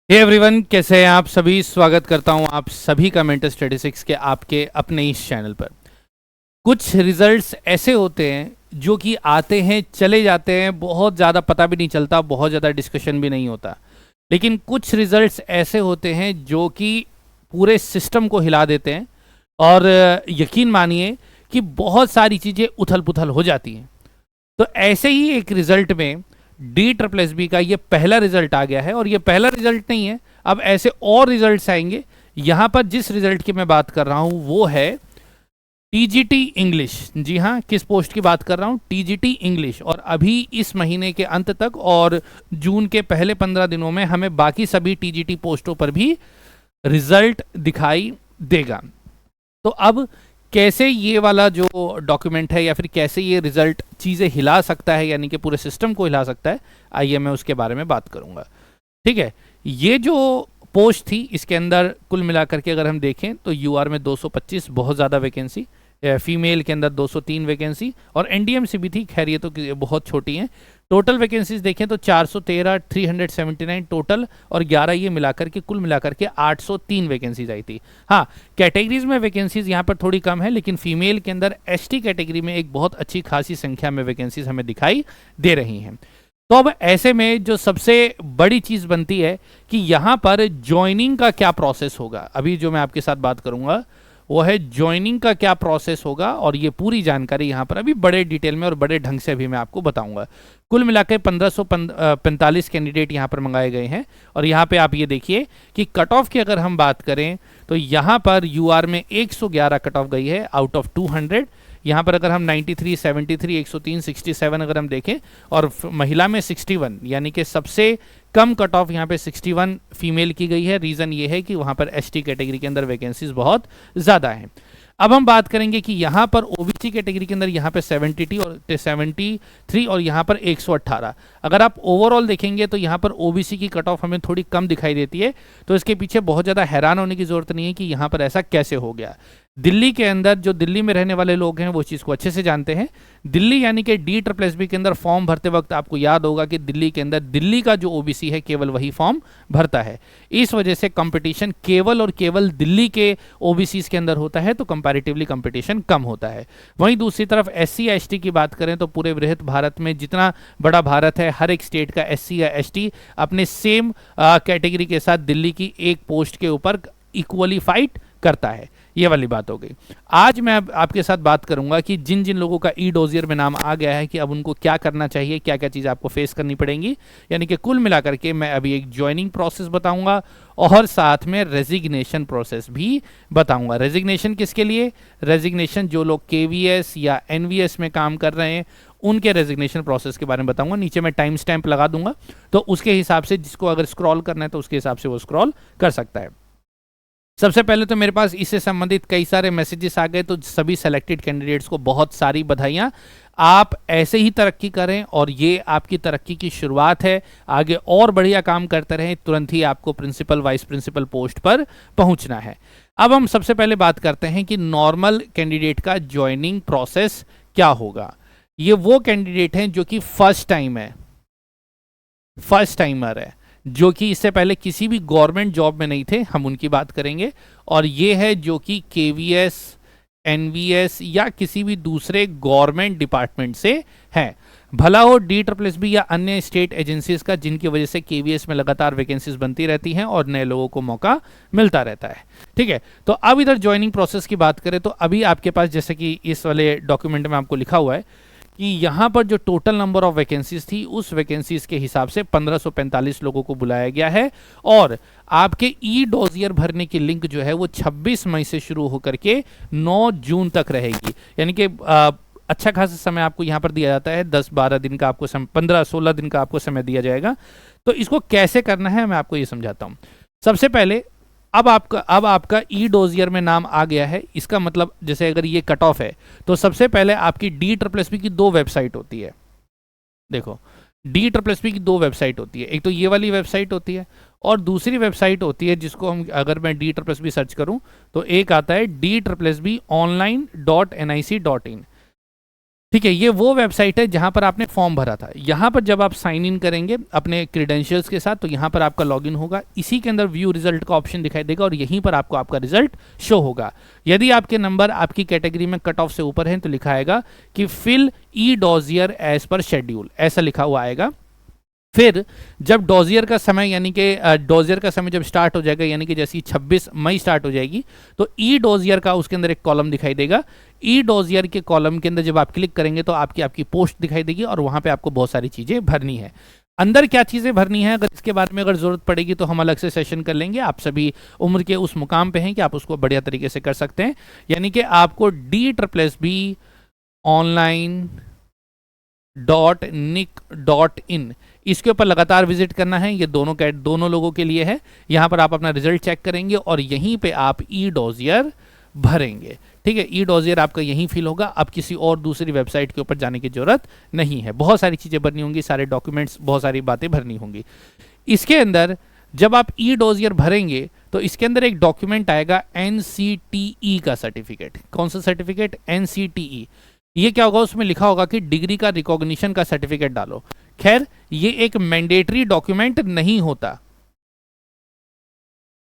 Hey everyone, कैसे हैं आप सभी। स्वागत करता हूं आप सभी का मेंटल स्टैटिस्टिक्स के आपके अपने इस चैनल पर। कुछ रिजल्ट्स ऐसे होते हैं जो कि आते हैं चले जाते हैं, बहुत ज़्यादा पता भी नहीं चलता, बहुत ज़्यादा डिस्कशन भी नहीं होता। लेकिन कुछ रिजल्ट्स ऐसे होते हैं जो कि पूरे सिस्टम को हिला देते हैं और यकीन मानिए कि बहुत सारी चीज़ें उथल पुथल हो जाती हैं। तो ऐसे ही एक रिजल्ट में डी ट्रिपल एस बी का ये पहला रिजल्ट आ गया है, और ये पहला रिजल्ट नहीं है, अब ऐसे और रिजल्ट्स आएंगे। यहां पर जिस रिजल्ट की मैं बात कर रहा हूं वो है टीजीटी इंग्लिश। जी हाँ, किस पोस्ट की बात कर रहा हूं? TGT English. और अभी इस महीने के अंत तक और जून के पहले 15 दिनों में हमें बाकी सभी टीजीटी पोस्टों पर भी रिजल्ट दिखाई देगा। तो अब कैसे ये वाला जो डॉक्यूमेंट है या फिर कैसे ये रिजल्ट चीज़ें हिला सकता है, यानी कि पूरे सिस्टम को हिला सकता है, आइए मैं उसके बारे में बात करूंगा। ठीक है, ये जो पोस्ट थी इसके अंदर कुल मिलाकर के अगर हम देखें तो यूआर में 225 बहुत ज़्यादा वैकेंसी, फीमेल के अंदर 203 वैकेंसी, और एनडीएमसी भी थी। खैर ये तो बहुत छोटी हैं। टोटल वैकेंसीज देखें तो 413, 379 टोटल, और 11 ये मिलाकर के कुल मिलाकर के 803 वैकेंसीज आई थी। हाँ, कैटेगरीज में वैकेंसीज यहाँ पर थोड़ी कम है, लेकिन फीमेल के अंदर एसटी कैटेगरी में एक बहुत अच्छी खासी संख्या में वैकेंसीज हमें दिखाई दे रही हैं। तो अब ऐसे में जो सबसे बड़ी चीज़ बनती है कि यहाँ पर ज्वाइनिंग का क्या प्रोसेस होगा। अभी जो मैं आपके साथ बात करूँगा वो है ज्वाइनिंग का क्या प्रोसेस होगा, और ये पूरी जानकारी यहाँ पर अभी बड़े डिटेल में और बड़े ढंग से अभी मैं आपको बताऊंगा। कुल मिलाकर 1545 कैंडिडेट यहाँ पर मंगाए गए हैं, और यहाँ पे आप ये देखिए कि कट ऑफ की अगर हम बात करें तो यहाँ पर यूआर में 111 कट ऑफ गई है आउट ऑफ 200। यहाँ पर अगर हम 93, 73, 103, 67 अगर हम देखें, और महिला में 61, यानी कि सबसे कम कट ऑफ यहाँ पे 61 फीमेल की गई है। रीज़न ये है कि वहाँ पर एसटी कैटेगरी के अंदर वैकेंसीज बहुत ज़्यादा हैं। अब हम बात करेंगे कि यहाँ पर ओबीसी कैटेगरी के अंदर यहाँ पे 72 और 73 और यहाँ पर 118। अगर आप ओवरऑल देखेंगे तो यहाँ पर ओबीसी की कट ऑफ हमें थोड़ी कम दिखाई देती है। तो इसके पीछे बहुत ज़्यादा हैरान होने की ज़रूरत नहीं है कि यहाँ पर ऐसा कैसे हो गया। दिल्ली के अंदर जो दिल्ली में रहने वाले लोग हैं वो चीज़ को अच्छे से जानते हैं। दिल्ली यानी कि डी ट्रिपल एस बी के अंदर फॉर्म भरते वक्त आपको याद होगा कि दिल्ली के अंदर दिल्ली का जो ओबीसी है केवल वही फॉर्म भरता है। इस वजह से कंपटीशन केवल और केवल दिल्ली के ओबीसी के अंदर होता है, तो कंपैरेटिवली कंपटीशन कम होता है। वहीं दूसरी तरफ एससी या एसटी की बात करें तो पूरे बृहत भारत में, जितना बड़ा भारत है, हर एक स्टेट का एससी या एसटी अपने सेम कैटेगरी के साथ दिल्ली की एक पोस्ट के ऊपर इक्वली फाइट करता है। ये वाली बात हो गई। आज मैं आपके साथ बात करूंगा कि जिन जिन लोगों का ई डोजियर में नाम आ गया है कि अब उनको क्या करना चाहिए, क्या क्या चीज़ आपको फेस करनी पड़ेंगी। यानी कि कुल मिलाकर के मैं अभी एक ज्वाइनिंग प्रोसेस बताऊंगा और साथ में रेजिग्नेशन प्रोसेस भी बताऊंगा। रेजिग्नेशन किसके लिए? रेजिग्नेशन जो लोग केवीएस या एनवीएस में काम कर रहे हैं उनके रेजिग्नेशन प्रोसेस के बारे में बताऊंगा। नीचे मैं टाइम स्टैंप लगा दूंगा, तो उसके हिसाब से जिसको अगर स्क्रॉल करना है तो उसके हिसाब से वो स्क्रॉल कर सकता है। सबसे पहले तो मेरे पास इससे संबंधित कई सारे मैसेजेस आ गए, तो सभी सेलेक्टेड कैंडिडेट्स को बहुत सारी बधाइयाँ। आप ऐसे ही तरक्की करें और ये आपकी तरक्की की शुरुआत है। आगे और बढ़िया काम करते रहें, तुरंत ही आपको प्रिंसिपल वाइस प्रिंसिपल पोस्ट पर पहुंचना है। अब हम सबसे पहले बात करते हैं कि नॉर्मल कैंडिडेट का ज्वाइनिंग प्रोसेस क्या होगा। ये वो कैंडिडेट हैं जो कि फर्स्ट टाइमर है, जो कि इससे पहले किसी भी गवर्नमेंट जॉब में नहीं थे, हम उनकी बात करेंगे। और ये है जो कि केवीएस, एनवीएस या किसी भी दूसरे गवर्नमेंट डिपार्टमेंट से हैं। भला हो डी ट्रिपल एस बी या अन्य स्टेट एजेंसीज का, जिनकी वजह से केवीएस में लगातार वैकेंसीज बनती रहती हैं और नए लोगों को मौका मिलता रहता है। ठीक है, तो अब इधर ज्वाइनिंग प्रोसेस की बात करें तो अभी आपके पास, जैसे कि इस वाले डॉक्यूमेंट में आपको लिखा हुआ है कि यहाँ पर जो टोटल नंबर ऑफ वैकेंसीज थी उस वैकेंसीज के हिसाब से 1545 लोगों को बुलाया गया है। और आपके ई डोजियर भरने की लिंक जो है वो 26 मई से शुरू होकर के 9 जून तक रहेगी। यानी कि अच्छा खासा समय आपको यहाँ पर दिया जाता है, 10-12 दिन का आपको 15-16 दिन का आपको समय दिया जाएगा। तो इसको कैसे करना है मैं आपको ये समझाता हूँ। सबसे पहले अब आपका ई डोजियर में नाम आ गया है, इसका मतलब जैसे अगर ये कट ऑफ है तो सबसे पहले आपकी डी ट्रिपल एस बी की 2 वेबसाइट होती है। देखो, डी ट्रिपल एस बी की 2 वेबसाइट होती है। एक तो ये वाली वेबसाइट होती है और दूसरी वेबसाइट होती है जिसको हम, अगर मैं D triple S B search करूं तो एक आता है DSSB online.nic.in। ठीक है, ये वो वेबसाइट है जहां पर आपने फॉर्म भरा था। यहाँ पर जब आप साइन इन करेंगे अपने क्रीडेंशियल्स के साथ तो यहाँ पर आपका लॉगिन होगा, इसी के अंदर व्यू रिजल्ट का ऑप्शन दिखाई देगा और यहीं पर आपको आपका रिजल्ट शो होगा। यदि आपके नंबर आपकी कैटेगरी में कट ऑफ से ऊपर हैं तो लिखा आएगा कि फिल ई डॉजियर एज पर शेड्यूल, ऐसा लिखा हुआ आएगा। फिर जब डॉजियर का समय यानी कि डॉजियर का समय जब स्टार्ट हो जाएगा, यानी कि जैसे 26 मई स्टार्ट हो जाएगी, तो ई डॉजियर का उसके अंदर एक कॉलम दिखाई देगा। ई डॉजियर के कॉलम के अंदर जब आप क्लिक करेंगे तो आपकी पोस्ट दिखाई देगी और वहां पे आपको बहुत सारी चीजें भरनी है। अंदर क्या चीज़ें भरनी है, अगर इसके बारे में अगर ज़रूरत पड़ेगी तो हम अलग से सेशन कर लेंगे। आप सभी उम्र के उस मुकाम पे हैं कि आप उसको बढ़िया तरीके से कर सकते हैं। यानी कि आपको DSSB online.nic.in इसके ऊपर लगातार विजिट करना है। ये दोनों लोगों के लिए है। यहाँ पर आप अपना रिजल्ट चेक करेंगे और यहीं पे आप ई डॉजियर भरेंगे। ठीक है, ई डॉजियर आपका यहीं फिल होगा। अब किसी और दूसरी वेबसाइट के ऊपर जाने की जरूरत नहीं है। बहुत सारी चीज़ें भरनी होंगी, सारे डॉक्यूमेंट्स, बहुत सारी बातें भरनी होंगी। इसके अंदर जब आप ई डॉजियर भरेंगे तो इसके अंदर एक डॉक्यूमेंट आएगा NCTE का सर्टिफिकेट। कौन सा सर्टिफिकेट? NCTE। ये क्या होगा, उसमें लिखा होगा कि डिग्री का रिकॉग्निशन का सर्टिफिकेट डालो। खैर, ये एक मैंडेटरी डॉक्यूमेंट नहीं होता,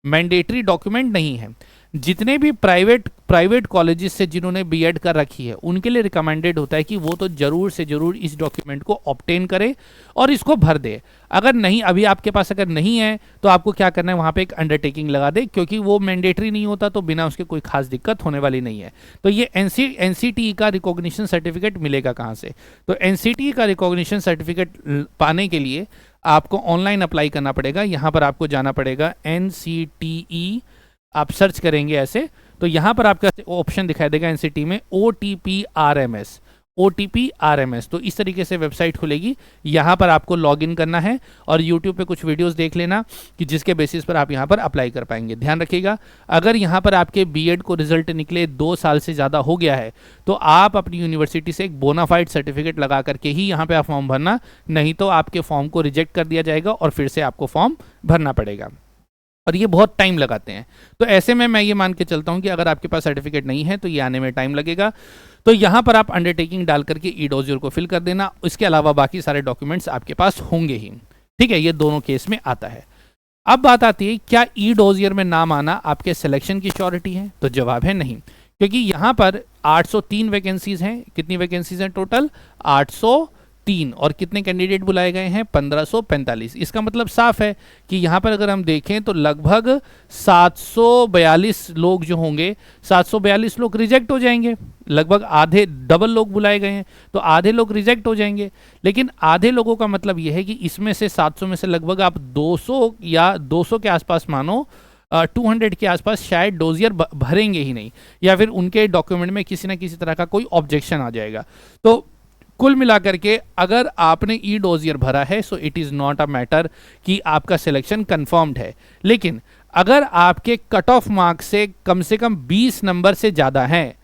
मैंडेटरी डॉक्यूमेंट नहीं है। जितने भी प्राइवेट कॉलेजेस से जिन्होंने बीएड कर रखी है उनके लिए रिकमेंडेड होता है कि वो तो जरूर से जरूर इस डॉक्यूमेंट को ऑब्टेन करे और इसको भर दे। अगर नहीं, अभी आपके पास अगर नहीं है तो आपको क्या करना है, वहाँ पे एक अंडरटेकिंग लगा दे, क्योंकि वो मैंडेटरी नहीं होता तो बिना उसके कोई खास दिक्कत होने वाली नहीं है। तो ये NCTE का रिकॉग्निशन सर्टिफिकेट मिलेगा कहाँ से? तो NCTE का रिकॉग्निशन सर्टिफिकेट पाने के लिए आपको ऑनलाइन अप्लाई करना पड़ेगा। यहाँ पर आपको जाना पड़ेगा NCTE, आप सर्च करेंगे ऐसे तो यहाँ पर आपका ऑप्शन दिखाई देगा NCTE में OTP RMS। तो इस तरीके से वेबसाइट खुलेगी। यहाँ पर आपको लॉगिन करना है और YouTube पे कुछ वीडियोस देख लेना कि जिसके बेसिस पर आप यहाँ पर अप्लाई कर पाएंगे। ध्यान रखिएगा, अगर यहाँ पर आपके बीएड को रिजल्ट निकले 2 साल से ज़्यादा हो गया है तो आप अपनी यूनिवर्सिटी से एक बोनाफाइड सर्टिफिकेट लगा करके ही यहाँ पे आप फॉर्म भरना, नहीं तो आपके फॉर्म को रिजेक्ट कर दिया जाएगा और फिर से आपको फॉर्म भरना पड़ेगा और ये बहुत टाइम लगाते हैं। तो ऐसे में मैं ये मान के चलता हूँ कि अगर आपके पास सर्टिफिकेट नहीं है तो ये आने में टाइम लगेगा। तो यहाँ पर आप अंडरटेकिंग डाल करके ई डॉजियर को फिल कर देना। इसके अलावा बाकी सारे डॉक्यूमेंट्स आपके पास होंगे ही। ठीक है, ये दोनों केस में आता है। अब बात आती है, क्या ई डॉजियर में नाम आना आपके सिलेक्शन की श्योरिटी है? तो जवाब है नहीं, क्योंकि यहाँ पर 803 वैकेंसीज हैं। कितनी वैकेंसीज हैं टोटल? 803। और कितने कैंडिडेट बुलाए गए हैं? 1545। इसका मतलब साफ है कि यहाँ पर अगर हम देखें तो लगभग 742 लोग जो होंगे, 742 लोग रिजेक्ट हो जाएंगे। लगभग आधे, डबल लोग बुलाए गए हैं तो आधे लोग रिजेक्ट हो जाएंगे। लेकिन आधे लोगों का मतलब यह है कि इसमें से 700 में से लगभग आप 200 या 200 के आसपास मानो, 200 के आसपास शायद डॉजियर भरेंगे ही नहीं, या फिर उनके डॉक्यूमेंट में किसी ना किसी तरह का कोई ऑब्जेक्शन आ जाएगा। तो कुल मिलाकर के अगर आपने ई डॉजियर भरा है so it is not a matter कि आपका सिलेक्शन कंफर्म्ड है। लेकिन अगर आपके कट ऑफ मार्क्स से कम 20 नंबर से ज़्यादा हैं,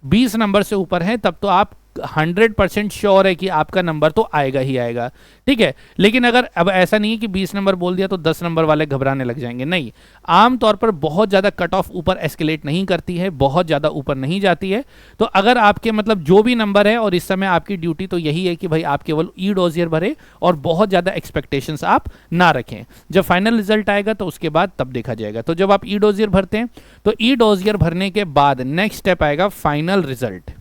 20 नंबर से ऊपर हैं, तब तो आप 100% श्योर है कि आपका नंबर तो आएगा ही आएगा। ठीक है, लेकिन अगर अब ऐसा नहीं है कि 20 नंबर बोल दिया तो 10 नंबर वाले घबराने लग जाएंगे, नहीं। आमतौर पर बहुत ज़्यादा कट ऑफ ऊपर एस्केलेट नहीं करती है, बहुत ज़्यादा ऊपर नहीं जाती है। तो अगर आपके मतलब जो भी नंबर है, और इस समय आपकी ड्यूटी तो यही है कि भाई आप केवल ई डॉजियर भरे और बहुत ज़्यादा एक्सपेक्टेशंस आप ना रखें। जब फाइनल रिजल्ट आएगा तो उसके बाद तब देखा जाएगा। तो जब आप ई डॉजियर भरते हैं तो ई डॉजियर भरने के बाद नेक्स्ट स्टेप आएगा फाइनल रिजल्ट।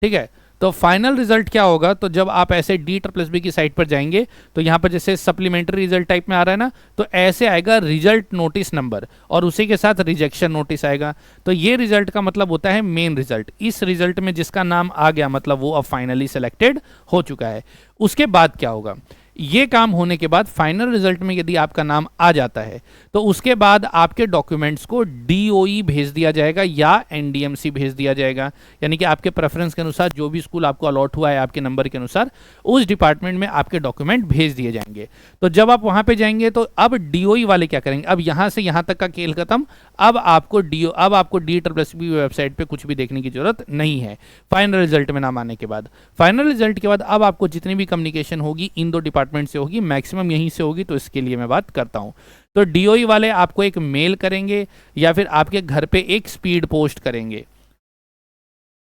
ठीक है, तो फाइनल रिजल्ट क्या होगा? तो जब आप ऐसे DSSB की साइट पर जाएंगे तो यहाँ पर जैसे सप्लीमेंट्री रिजल्ट टाइप में आ रहा है ना, तो ऐसे आएगा रिजल्ट नोटिस नंबर और उसी के साथ रिजेक्शन नोटिस आएगा। तो ये रिजल्ट का मतलब होता है मेन रिजल्ट। इस रिजल्ट में जिसका नाम आ गया मतलब वो अब फाइनली सेलेक्टेड हो चुका है। उसके बाद क्या होगा? ये काम होने के बाद फाइनल रिजल्ट में यदि आपका नाम आ जाता है तो उसके बाद आपके डॉक्यूमेंट्स को DOE भेज दिया जाएगा या NDMC भेज दिया जाएगा। यानी कि आपके प्रेफरेंस के अनुसार जो भी स्कूल आपको अलॉट हुआ है आपके नंबर के अनुसार, उस डिपार्टमेंट में आपके डॉक्यूमेंट भेज दिए जाएंगे। तो जब आप वहां पे जाएंगे तो अब DOE वाले क्या करेंगे? अब यहां से यहां तक का खेल खत्म। अब आपको DSSB वेबसाइट पे कुछ भी देखने की जरूरत नहीं है फाइनल रिजल्ट में नाम आने के बाद। फाइनल रिजल्ट के बाद अब आपको जितनी भी कम्युनिकेशन होगी इन दो डिपार्टमेंट से होगी, मैक्सिमम यहीं से होगी। तो इसके लिए मैं बात करता हूं। तो DOE वाले आपको एक मेल करेंगे या फिर आपके घर पे एक स्पीड पोस्ट करेंगे।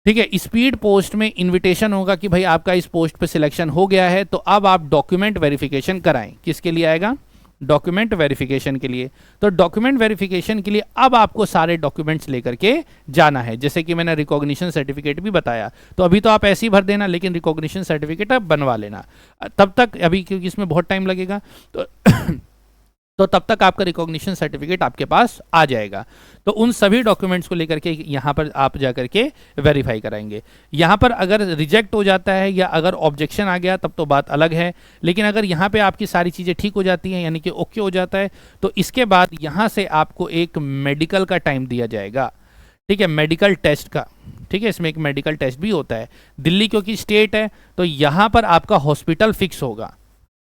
ठीक है। स्पीड पोस्ट में इनविटेशन होगा कि भाई आपका इस पोस्ट पे सिलेक्शन हो गया है, तो अब आप डॉक्यूमेंट वेरिफिकेशन कराएं। किसके लिए आएगा? डॉक्यूमेंट वेरिफिकेशन के लिए। तो डॉक्यूमेंट वेरिफिकेशन के लिए अब आपको सारे डॉक्यूमेंट्स लेकर के जाना है। जैसे कि मैंने रिकॉग्निशन सर्टिफिकेट भी बताया, तो अभी तो आप ऐसे ही भर देना, लेकिन रिकॉग्निशन सर्टिफिकेट आप बनवा लेना तब तक, अभी क्योंकि इसमें बहुत टाइम लगेगा, तो तब तक आपका रिकॉग्निशन सर्टिफिकेट आपके पास आ जाएगा। तो उन सभी डॉक्यूमेंट्स को लेकर के यहाँ पर आप जा करके वेरीफाई कराएंगे। यहाँ पर अगर रिजेक्ट हो जाता है या अगर ऑब्जेक्शन आ गया तब तो बात अलग है, लेकिन अगर यहाँ पे आपकी सारी चीज़ें ठीक हो जाती हैं, यानी कि ओके हो जाता है, तो इसके बाद यहाँ से आपको एक मेडिकल का टाइम दिया जाएगा। ठीक है, मेडिकल टेस्ट का। ठीक है, इसमें एक मेडिकल टेस्ट भी होता है। दिल्ली क्योंकि स्टेट है, तो यहाँ पर आपका हॉस्पिटल फिक्स होगा।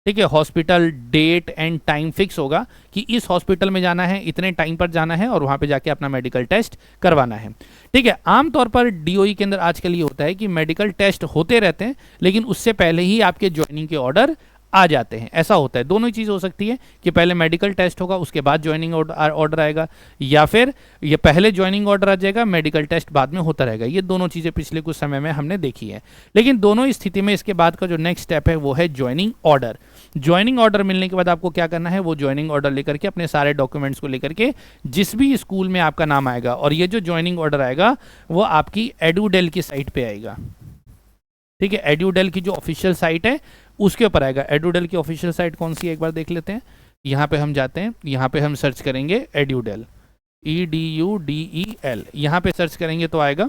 ठीक है, hospital date and time fix होगा कि इस हॉस्पिटल में जाना है, इतने टाइम पर जाना है और वहां पे जाके अपना मेडिकल टेस्ट करवाना है। ठीक है, आमतौर पर डीओई के अंदर आजकल ये होता है कि मेडिकल टेस्ट होते रहते हैं, लेकिन उससे पहले ही आपके ज्वाइनिंग के ऑर्डर आ जाते हैं। ऐसा होता है, दोनों ही चीज़ हो सकती है कि पहले मेडिकल टेस्ट होगा उसके बाद ज्वाइनिंग ऑर्डर आएगा, या फिर ये पहले ज्वाइनिंग ऑर्डर आ जाएगा, मेडिकल टेस्ट बाद में होता रहेगा। ये दोनों चीज़ें पिछले कुछ समय में हमने देखी है। लेकिन दोनों ही स्थिति में इसके बाद का जो नेक्स्ट स्टेप है वो है ज्वाइनिंग ऑर्डर। ज्वाइनिंग ऑर्डर मिलने के बाद आपको क्या करना है, वो ज्वाइनिंग ऑर्डर लेकर के अपने सारे डॉक्यूमेंट्स को लेकर के जिस भी स्कूल में आपका नाम आएगा, और ये जो ज्वाइनिंग ऑर्डर आएगा वो आपकी एडुडेल की साइट पे आएगा। ठीक है, एडुडेल की जो ऑफिशियल साइट है उसके ऊपर आएगा। एडुडेल की ऑफिशियल साइट कौन सी है एक बार देख लेते हैं। यहाँ पे हम जाते हैं, यहाँ पे हम सर्च करेंगे एडुडेल, EDUDEL, यहाँ पे सर्च करेंगे तो आएगा।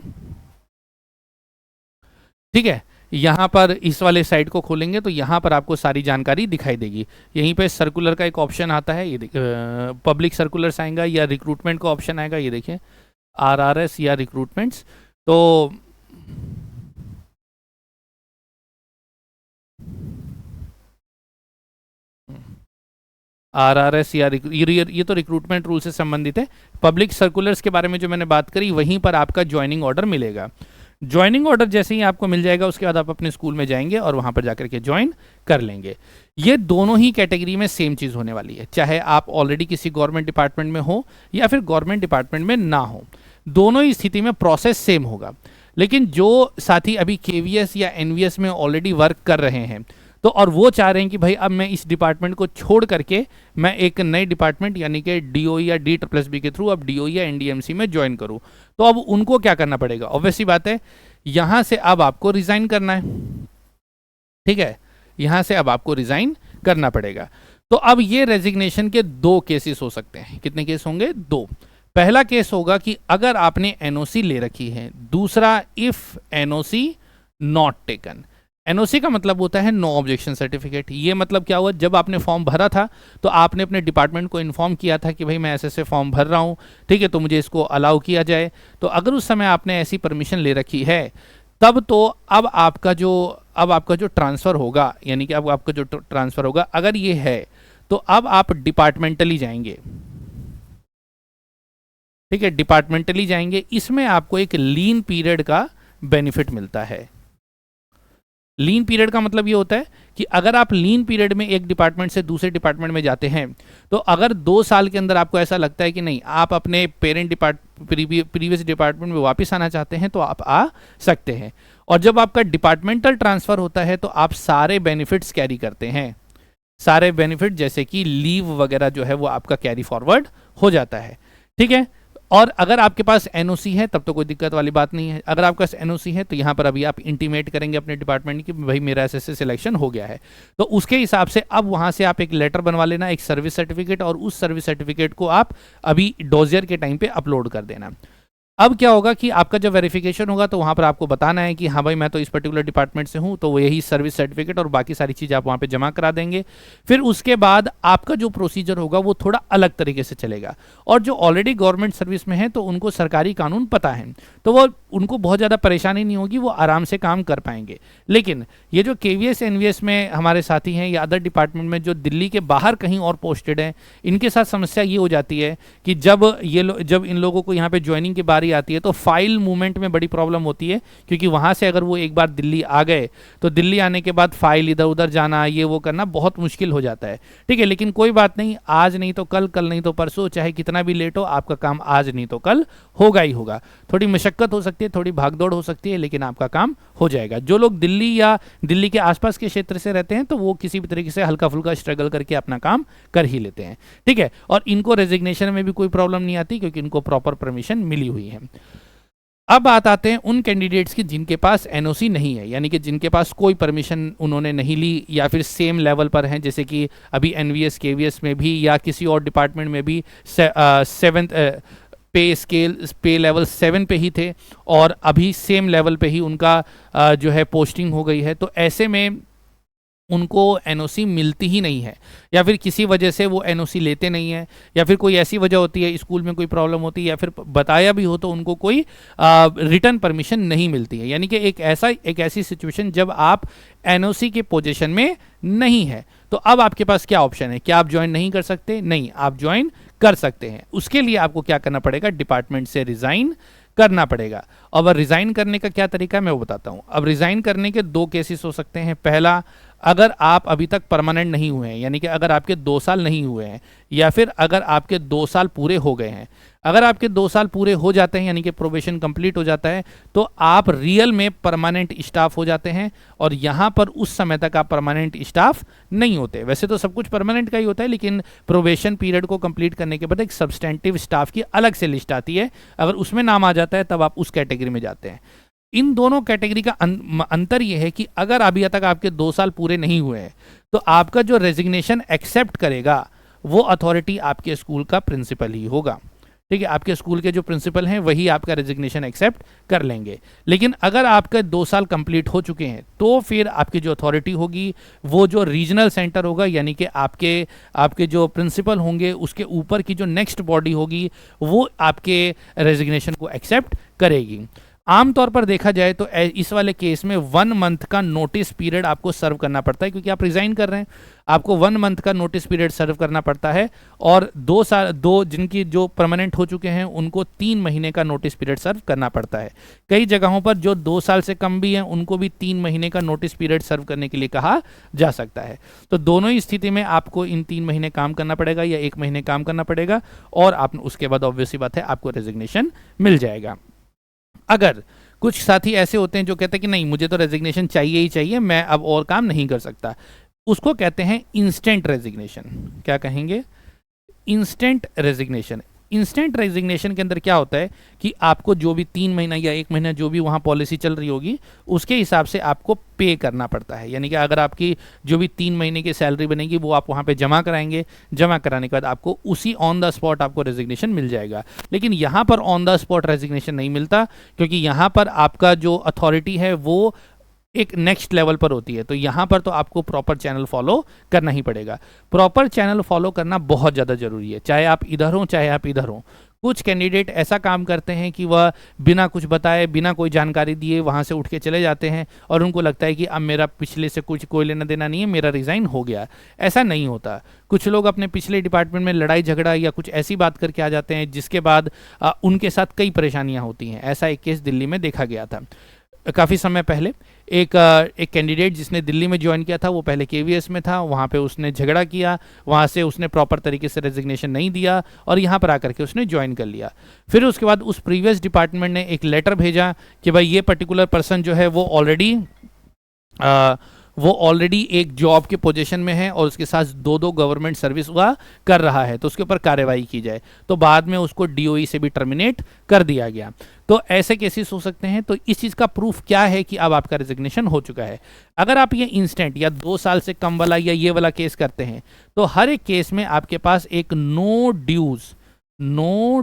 ठीक है, यहाँ पर इस वाले साइट को खोलेंगे तो यहाँ पर आपको सारी जानकारी दिखाई देगी। यहीं पे सर्कुलर का एक ऑप्शन आता है, ये पब्लिक सर्कुलर्स आएगा या रिक्रूटमेंट का ऑप्शन आएगा। ये देखिए RRS या रिक्रूटमेंट्स। तो RRS या ये तो रिक्रूटमेंट रूल से संबंधित है। पब्लिक सर्कुलर्स के बारे में जो मैंने बात करी, वहीं पर आपका ज्वाइनिंग ऑर्डर मिलेगा। ज्वाइनिंग ऑर्डर जैसे ही आपको मिल जाएगा, उसके बाद आप अपने स्कूल में जाएंगे और वहां पर जाकर के ज्वाइन कर लेंगे। ये दोनों ही कैटेगरी में सेम चीज़ होने वाली है, चाहे आप ऑलरेडी किसी गवर्नमेंट डिपार्टमेंट में हो या फिर गवर्नमेंट डिपार्टमेंट में ना हो, दोनों ही स्थिति में प्रोसेस सेम होगा। लेकिन जो साथी अभी KVS या NVS में ऑलरेडी वर्क कर रहे हैं, तो और वो चाह रहे हैं कि भाई अब मैं इस डिपार्टमेंट को छोड़ करके मैं एक नए डिपार्टमेंट यानी कि DOE या DSSB के थ्रू अब DOE या NDMC में ज्वाइन करूं, तो अब उनको क्या करना पड़ेगा? ऑब्वियसली बात है, यहां से अब आपको रिजाइन करना है। ठीक है, यहां से अब आपको रिजाइन करना पड़ेगा। तो अब ये रेजिग्नेशन के दो केसेस हो सकते हैं। कितने केस होंगे? दो। पहला केस होगा कि अगर आपने NOC ले रखी है, दूसरा if NOC not taken. NOC का मतलब होता है नो ऑब्जेक्शन सर्टिफिकेट। ये मतलब क्या हुआ, जब आपने फॉर्म भरा था तो आपने अपने डिपार्टमेंट को इन्फॉर्म किया था कि भाई मैं ऐसे फॉर्म भर रहा हूँ, ठीक है, तो मुझे इसको अलाउ किया जाए। तो अगर उस समय आपने ऐसी परमिशन ले रखी है, तब तो अब आपका जो ट्रांसफ़र होगा, यानी कि अब आपका जो ट्रांसफ़र होगा अगर ये है, तो अब आप डिपार्टमेंटली जाएंगे। ठीक है, डिपार्टमेंटली जाएंगे। इसमें आपको एक लीन पीरियड का बेनिफिट मिलता है। लीन पीरियड का मतलब ये होता है कि अगर आप लीन पीरियड में एक डिपार्टमेंट से दूसरे डिपार्टमेंट में जाते हैं, तो अगर 2 साल के अंदर आपको ऐसा लगता है कि नहीं, आप अपने प्रीवियस डिपार्टमेंट में वापस आना चाहते हैं, तो आप आ सकते हैं। और जब आपका डिपार्टमेंटल ट्रांसफ़र होता है तो आप सारे बेनिफिट्स कैरी करते हैं। सारे बेनिफिट जैसे कि लीव वगैरह जो है वो आपका कैरी फॉरवर्ड हो जाता है। ठीक है, और अगर आपके पास NOC है तब तो कोई दिक्कत वाली बात नहीं है। अगर आपके पास NOC है तो यहाँ पर अभी आप इंटीमेट करेंगे अपने डिपार्टमेंट की भाई मेरा ऐसे सिलेक्शन हो गया है, तो उसके हिसाब से अब वहाँ से आप एक लेटर बनवा लेना, एक सर्विस सर्टिफिकेट, और उस सर्विस सर्टिफिकेट को आप अभी डोजियर के टाइम पे अपलोड कर देना। अब क्या होगा कि आपका जब वेरिफिकेशन होगा तो वहाँ पर आपको बताना है कि हाँ भाई मैं तो इस पर्टिकुलर डिपार्टमेंट से हूँ, तो वो यही सर्विस सर्टिफिकेट और बाकी सारी चीज़ आप वहाँ पे जमा करा देंगे। फिर उसके बाद आपका जो प्रोसीजर होगा वो थोड़ा अलग तरीके से चलेगा। और जो ऑलरेडी गवर्नमेंट सर्विस में है तो उनको सरकारी कानून पता है, तो वो उनको बहुत ज़्यादा परेशानी नहीं होगी, वो आराम से काम कर पाएंगे। लेकिन ये जो KVS NVS में हमारे साथी हैं या अदर डिपार्टमेंट में जो दिल्ली के बाहर कहीं और पोस्टेड हैं, इनके साथ समस्या ये हो जाती है कि जब इन लोगों को यहाँ पर ज्वाइनिंग की बारी बारी आती है तो फाइल मूवमेंट में बड़ी प्रॉब्लम होती है, क्योंकि वहाँ से अगर वो एक बार दिल्ली आ गए तो दिल्ली आने के बाद फाइल इधर उधर जाना, ये वो करना बहुत मुश्किल हो जाता है। ठीक है, लेकिन कोई बात नहीं, आज नहीं तो कल, कल नहीं तो परसों, चाहे कितना भी लेट हो, आपका काम आज नहीं तो कल होगा ही होगा। थोड़ी मशक्कत हो सकती है, थोड़ी भागदौड़ हो सकती है, लेकिन आपका काम हो जाएगा। जो लोग दिल्ली या दिल्ली के आसपास के क्षेत्र से रहते हैं तो वो किसी भी तरीके से हल्का फुल्का स्ट्रगल करके अपना काम कर ही लेते हैं। ठीक है, और इनको रेजिग्नेशन में भी कोई प्रॉब्लम नहीं आती, क्योंकि इनको प्रॉपर परमिशन मिली हुई है। अब बात आते हैं उन कैंडिडेट्स की जिनके पास एनओसी नहीं है, यानी कि जिनके पास कोई परमिशन उन्होंने नहीं ली, या फिर सेम लेवल पर हैं, जैसे कि अभी एनवीएस केवीएस में भी या किसी और डिपार्टमेंट में भी सेवेंथ पे स्केल पे लेवल 7 पे ही थे और अभी सेम लेवल पे ही उनका जो है पोस्टिंग हो गई है। तो ऐसे में उनको एनओसी मिलती ही नहीं है, या फिर किसी वजह से वो एनओसी लेते नहीं है, या फिर कोई ऐसी वजह होती है, स्कूल में कोई प्रॉब्लम होती है, या फिर बताया भी हो तो उनको कोई रिटर्न परमिशन नहीं मिलती है। यानी कि एक ऐसी सिचुएशन जब आप एनओसी के पोजीशन में नहीं है। तो अब आपके पास क्या ऑप्शन है? क्या आप ज्वाइन नहीं कर सकते? नहीं, आप ज्वाइन कर सकते हैं। उसके लिए आपको क्या करना पड़ेगा? डिपार्टमेंट से रिजाइन करना पड़ेगा। अब रिजाइन करने का क्या तरीका है मैं वो बताता हूं। अब रिजाइन करने के 2 केसेस हो सकते हैं। पहला, अगर आप अभी तक परमानेंट नहीं हुए हैं, यानी कि अगर आपके 2 साल नहीं हुए हैं, या फिर अगर आपके 2 साल पूरे हो गए हैं। अगर आपके 2 साल पूरे हो जाते हैं, यानी कि प्रोबेशन कंप्लीट हो जाता है, तो आप रियल में परमानेंट स्टाफ हो जाते हैं। और यहाँ पर उस समय तक आप परमानेंट स्टाफ नहीं होते। वैसे तो सब कुछ परमानेंट का ही होता है, लेकिन प्रोबेशन पीरियड को कंप्लीट करने के बाद एक सब्सटेंटिव स्टाफ की अलग से लिस्ट आती है। अगर उसमें नाम आ जाता है तब आप उस कैटेगरी में जाते हैं। इन दोनों कैटेगरी का अंतर यह है कि अगर अभी तक आपके 2 साल पूरे नहीं हुए हैं तो आपका जो रेजिग्नेशन एक्सेप्ट करेगा वो अथॉरिटी आपके स्कूल का प्रिंसिपल ही होगा। ठीक है, आपके स्कूल के जो प्रिंसिपल हैं वही आपका रेजिग्नेशन एक्सेप्ट कर लेंगे। लेकिन अगर आपके 2 साल कंप्लीट हो चुके हैं तो फिर आपकी जो अथॉरिटी होगी वो जो रीजनल सेंटर होगा, यानी कि आपके जो प्रिंसिपल होंगे उसके ऊपर की जो नेक्स्ट बॉडी होगी वो आपके रेजिग्नेशन को एक्सेप्ट करेगी। आमतौर पर देखा जाए तो इस वाले केस में 1 मंथ का नोटिस पीरियड आपको सर्व करना पड़ता है, क्योंकि आप रिजाइन कर रहे हैं। आपको 1 मंथ का नोटिस पीरियड सर्व करना पड़ता है। और 2 साल जिनकी जो परमानेंट हो चुके हैं उनको 3 महीने का नोटिस पीरियड सर्व करना पड़ता है। कई जगहों पर जो 2 साल से कम भी हैं उनको भी 3 महीने का नोटिस पीरियड सर्व करने के लिए कहा जा सकता है। तो दोनों ही स्थिति में आपको इन 3 महीने काम करना पड़ेगा या 1 महीने काम करना पड़ेगा, और आप उसके बाद ऑब्वियसली बात है आपको रेजिग्नेशन मिल जाएगा। अगर कुछ साथी ऐसे होते हैं जो कहते हैं कि नहीं, मुझे तो रेजिग्नेशन चाहिए ही चाहिए, मैं अब और काम नहीं कर सकता, उसको कहते हैं इंस्टेंट रेजिग्नेशन। क्या कहेंगे? Instant resignation. इंस्टेंट रेजिग्नेशन के अंदर क्या होता है कि आपको जो भी 3 महीना या 1 महीना जो भी वहाँ पॉलिसी चल रही होगी उसके हिसाब से आपको पे करना पड़ता है। यानी कि अगर आपकी जो भी 3 महीने की सैलरी बनेगी वो आप वहाँ पे जमा कराएंगे, जमा कराने के बाद आपको उसी ऑन द स्पॉट आपको रेजिग्नेशन मिल जाएगा। लेकिन यहाँ पर ऑन द स्पॉट रेजिग्नेशन नहीं मिलता, क्योंकि यहाँ पर आपका जो अथॉरिटी है वो एक नेक्स्ट लेवल पर होती है। तो यहाँ पर तो आपको प्रॉपर चैनल फॉलो करना ही पड़ेगा। प्रॉपर चैनल फॉलो करना बहुत ज़्यादा ज़रूरी है, चाहे आप इधर हो चाहे आप इधर हो। कुछ कैंडिडेट ऐसा काम करते हैं कि वह बिना कुछ बताए, बिना कोई जानकारी दिए वहाँ से उठ के चले जाते हैं और उनको लगता है कि अब मेरा पिछले से कुछ कोई लेना देना नहीं है, मेरा रिज़ाइन हो गया। ऐसा नहीं होता। कुछ लोग अपने पिछले डिपार्टमेंट में लड़ाई झगड़ा या कुछ ऐसी बात करके आ जाते हैं जिसके बाद उनके साथ कई परेशानियाँ होती हैं। ऐसा एक केस दिल्ली में देखा गया था काफ़ी समय पहले। एक कैंडिडेट जिसने दिल्ली में ज्वाइन किया था वो पहले केवीएस में था, वहाँ पे उसने झगड़ा किया, वहाँ से उसने प्रॉपर तरीके से रेजिग्नेशन नहीं दिया और यहाँ पर आकर के उसने ज्वाइन कर लिया। फिर उसके बाद उस प्रीवियस डिपार्टमेंट ने एक लेटर भेजा कि भाई ये पर्टिकुलर पर्सन जो है वो ऑलरेडी एक जॉब के पोजीशन में है और उसके साथ 2 गवर्नमेंट सर्विस हुआ कर रहा है, तो उसके ऊपर कार्रवाई की जाए। तो बाद में उसको डीओई से भी टर्मिनेट कर दिया गया। तो ऐसे केसेस हो सकते हैं। तो इस चीज़ का प्रूफ क्या है कि अब आपका रेजिग्नेशन हो चुका है। अगर आप ये इंस्टेंट या 2 साल से कम वाला या ये वाला केस करते हैं तो हर एक केस में आपके पास एक नो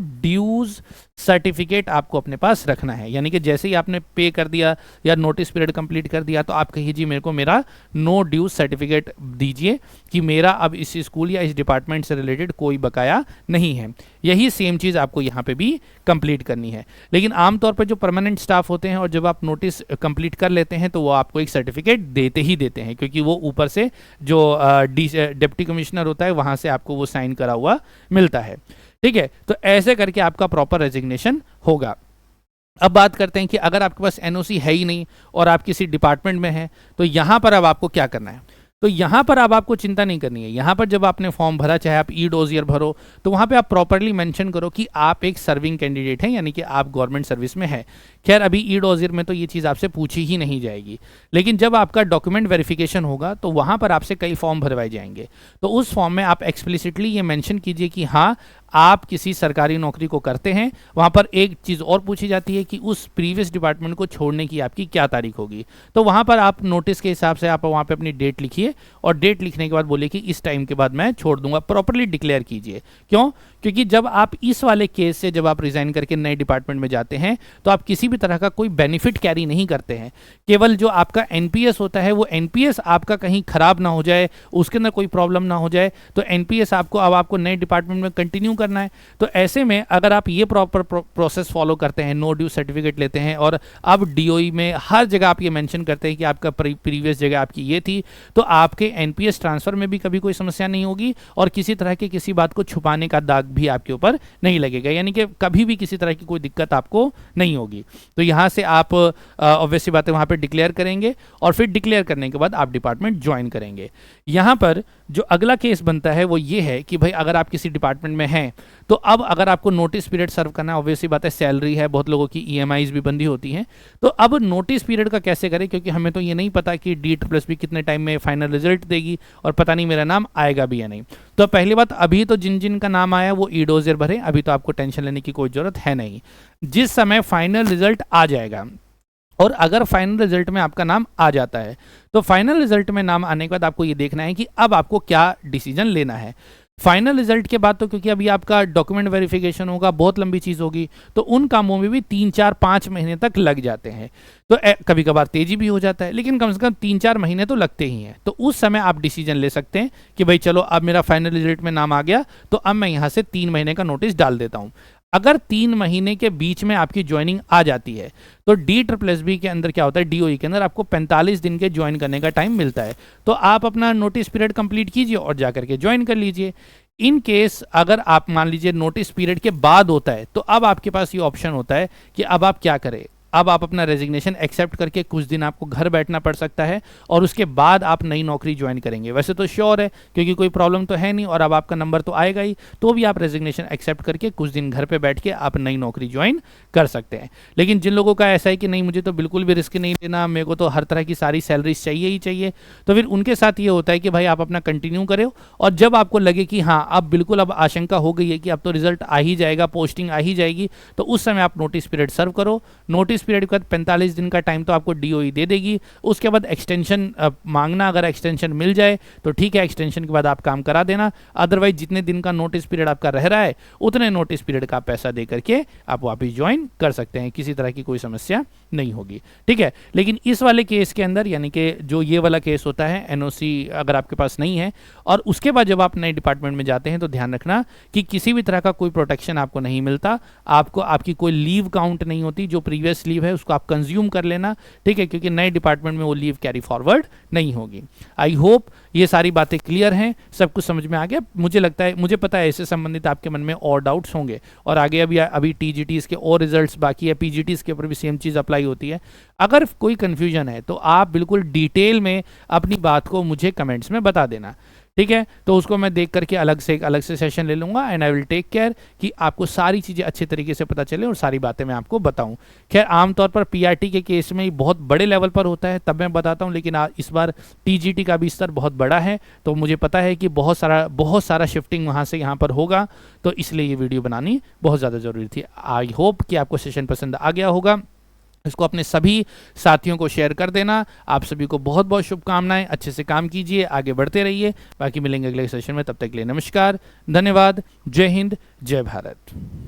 ड्यूज सर्टिफिकेट आपको अपने पास रखना है। यानी कि जैसे ही आपने पे कर दिया या नोटिस पीरियड कंप्लीट कर दिया तो आप कहिए जी मेरे को मेरा नो ड्यूज सर्टिफिकेट दीजिए कि मेरा अब इस स्कूल या इस डिपार्टमेंट से रिलेटेड कोई बकाया नहीं है। यही सेम चीज़ आपको यहाँ पे भी कंप्लीट करनी है। लेकिन आमतौर पर जो परमानेंट स्टाफ होते हैं और जब आप नोटिस कंप्लीट कर लेते हैं तो वो आपको एक सर्टिफिकेट देते ही देते हैं, क्योंकि वो ऊपर से जो डिप्टी कमिश्नर होता है वहाँ से आपको वो साइन करा हुआ मिलता है। ठीक है, तो ऐसे करके आपका प्रॉपर रेजिग्नेशन होगा। अब बात करते हैं कि अगर आपके पास एनओसी है ही नहीं और आप किसी डिपार्टमेंट में हैं, तो यहाँ पर अब आपको क्या करना है। तो यहाँ पर अब आपको चिंता नहीं करनी है। यहाँ पर जब आपने फॉर्म भरा, चाहे आप ई डोजियर भरो, तो वहाँ पे आप प्रॉपरली मेंशन करो कि आप एक सर्विंग कैंडिडेट हैं, यानी कि आप गवर्नमेंट सर्विस में हैं। खैर अभी ई डोजियर में तो ये चीज़ आपसे पूछी ही नहीं जाएगी, लेकिन जब आपका डॉक्यूमेंट वेरिफिकेशन होगा तो वहाँ पर आपसे कई फॉर्म भरवाए जाएंगे। तो उस फॉर्म में आप एक्सप्लिसिटली ये मेंशन कीजिए कि हाँ आप किसी सरकारी नौकरी को करते हैं। वहाँ पर एक चीज़ और पूछी जाती है कि उस प्रीवियस डिपार्टमेंट को छोड़ने की आपकी क्या तारीख होगी। तो वहाँ पर आप नोटिस के हिसाब से आप वहाँ पे अपनी डेट लिखिए और डेट लिखने के बाद बोलिए कि इस टाइम के बाद मैं छोड़ दूंगा। प्रॉपरली डिक्लेयर कीजिए। क्यों? क्योंकि जब आप इस वाले केस से जब आप रिजाइन करके नए डिपार्टमेंट में जाते हैं तो आप किसी भी तरह का कोई बेनिफिट कैरी नहीं करते हैं। केवल जो आपका एनपीएस होता है वो एनपीएस आपका कहीं खराब ना हो जाए, उसके अंदर कोई प्रॉब्लम ना हो जाए, तो एनपीएस आपको अब आपको नए डिपार्टमेंट में कंटिन्यू करना है। तो ऐसे में अगर आप ये प्रॉपर प्रोसेस फॉलो करते हैं, नो ड्यू सर्टिफिकेट लेते हैं और अब डीओई में हर जगह आप ये मेंशन करते हैं कि आपका प्रीवियस जगह आपकी ये थी, तो आपके एनपीएस ट्रांसफर में भी कभी कोई समस्या नहीं होगी और किसी तरह की किसी बात को छुपाने का दाग भी आपके ऊपर नहीं लगेगा, यानी कि कभी भी किसी तरह की कोई दिक्कत आपको नहीं होगी। तो यहाँ से आप ऑब्वियसली बात है वहाँ पे डिक्लेयर करेंगे और फिर डिक्लेयर करने के बाद आप डिपार्टमेंट ज्वाइन करेंगे। यहाँ पर जो अगला केस बनता है वो ये है कि भाई अगर आप किसी डिपार्टमेंट में हैं तो अब अगर आपको नोटिस पीरियड सर्व करना है, ऑब्वियसली बात है सैलरी है, बहुत लोगों की ईएमआईज भी बंदी होती हैं, तो अब नोटिस पीरियड का कैसे करें, क्योंकि हमें तो ये नहीं पता कि DSSS कितने टाइम में फाइनल रिजल्ट देगी और पता नहीं मेरा नाम आएगा भी या नहीं। तो पहली बात, अभी तो जिन जिन का नाम आया वो ई डोजियर भरे, अभी तो आपको टेंशन लेने की कोई जरूरत है नहीं। जिस समय फाइनल रिजल्ट आ जाएगा और अगर फाइनल रिजल्ट में आपका नाम आ जाता है तो फाइनल रिजल्ट में नाम आने के बाद आपको ये देखना है कि अब आपको क्या डिसीजन लेना है। फाइनल रिजल्ट के बाद तो क्योंकि अभी आपका डॉक्यूमेंट वेरिफिकेशन होगा, बहुत लंबी चीज़ होगी, तो उन कामों में भी 3-4-5 महीने तक लग जाते हैं। तो कभी कभार तेजी भी हो जाता है, लेकिन कम से कम 3-4 महीने तो लगते ही हैं। तो उस समय आप डिसीजन ले सकते हैं कि भाई चलो अब मेरा फाइनल रिजल्ट में नाम आ गया तो अब मैं यहाँ से 3 महीने का नोटिस डाल देता हूँ। अगर 3 महीने के बीच में आपकी ज्वाइनिंग आ जाती है तो DSSS के अंदर क्या होता है, डीओई के अंदर आपको 45 दिन के ज्वाइन करने का टाइम मिलता है। तो आप अपना नोटिस पीरियड कंप्लीट कीजिए और जाकर के ज्वाइन कर लीजिए। इन केस अगर आप मान लीजिए नोटिस पीरियड के बाद होता है तो अब आपके पास ये ऑप्शन होता है कि अब आप क्या करें। अब आप अपना रेजिग्नेशन एक्सेप्ट करके कुछ दिन आपको घर बैठना पड़ सकता है और उसके बाद आप नई नौकरी ज्वाइन करेंगे। वैसे तो श्योर है क्योंकि कोई प्रॉब्लम तो है नहीं और अब आपका नंबर तो आएगा ही, तो भी आप रेजिग्नेशन एक्सेप्ट करके कुछ दिन घर पे बैठ के आप नई नौकरी ज्वाइन कर सकते हैं। लेकिन जिन लोगों का ऐसा है कि नहीं मुझे तो बिल्कुल भी रिस्क नहीं लेना, मेरे को तो हर तरह की सारी सैलरीज चाहिए ही चाहिए, तो फिर उनके साथ ये होता है कि भाई आप अपना कंटिन्यू करें और जब आपको लगे कि हाँ अब बिल्कुल अब आशंका हो गई है कि अब तो रिजल्ट आ ही जाएगा, पोस्टिंग आ ही जाएगी, तो उस समय आप नोटिस पीरियड सर्व करो। नोटिस पीरियड के बाद 45 दिन का टाइम तो आपको डीओई दे देगी। उसके बाद एक्सटेंशन मांगना, अगर एक्सटेंशन मिल जाए तो ठीक है, एक्सटेंशन के बाद आप काम करा देना। अदरवाइज जितने दिन का नोटिस पीरियड आपका रह रहा है उतने नोटिस पीरियड का पैसा दे करके आप वापस ज्वाइन कर सकते हैं, किसी तरह की कोई समस्या नहीं होगी। ठीक है, लेकिन इस वाले केस के अंदर यानी कि जो ये वाला केस होता है एनओसी अगर आपके पास नहीं है और उसके बाद जब आप नए डिपार्टमेंट में जाते हैं तो ध्यान रखना कि किसी भी तरह का कोई प्रोटेक्शन आपको नहीं मिलता, आपको आपकी कोई लीव काउंट नहीं होती। जो प्रीवियस लीव है उसको आप कंज्यूम कर लेना, ठीक है, क्योंकि नए डिपार्टमेंट में वो लीव कैरी फॉरवर्ड नहीं होगी। आई होप ये सारी बातें क्लियर हैं, सब कुछ समझ में आ गया। मुझे लगता है, मुझे पता है इससे संबंधित आपके मन में और डाउट्स होंगे और आगे अभी टीजीटीज के और रिजल्ट्स बाकी है, पीजीटीज के ऊपर भी सेम चीज़ अप्लाई होती है। अगर कोई कंफ्यूजन है तो आप बिल्कुल डिटेल में अपनी बात को मुझे कमेंट्स में बता देना, ठीक है। तो उसको मैं देख करके अलग से सेशन ले लूँगा and I will take care कि आपको सारी चीज़ें अच्छे तरीके से पता चले और सारी बातें मैं आपको बताऊं। खैर आमतौर पर पीआरटी के केस में बहुत बड़े लेवल पर होता है तब मैं बताता हूं, लेकिन इस बार टीजीटी का भी स्तर बहुत बड़ा है तो मुझे पता है कि बहुत सारा शिफ्टिंग वहाँ से यहाँ पर होगा, तो इसलिए ये वीडियो बनानी बहुत ज़्यादा ज़रूरी थी। आई होप कि आपको सेशन पसंद आ गया होगा। इसको अपने सभी साथियों को शेयर कर देना। आप सभी को बहुत बहुत शुभकामनाएं, अच्छे से काम कीजिए, आगे बढ़ते रहिए। बाकी मिलेंगे अगले सेशन में, तब तक के लिए नमस्कार, धन्यवाद, जय हिंद, जय भारत।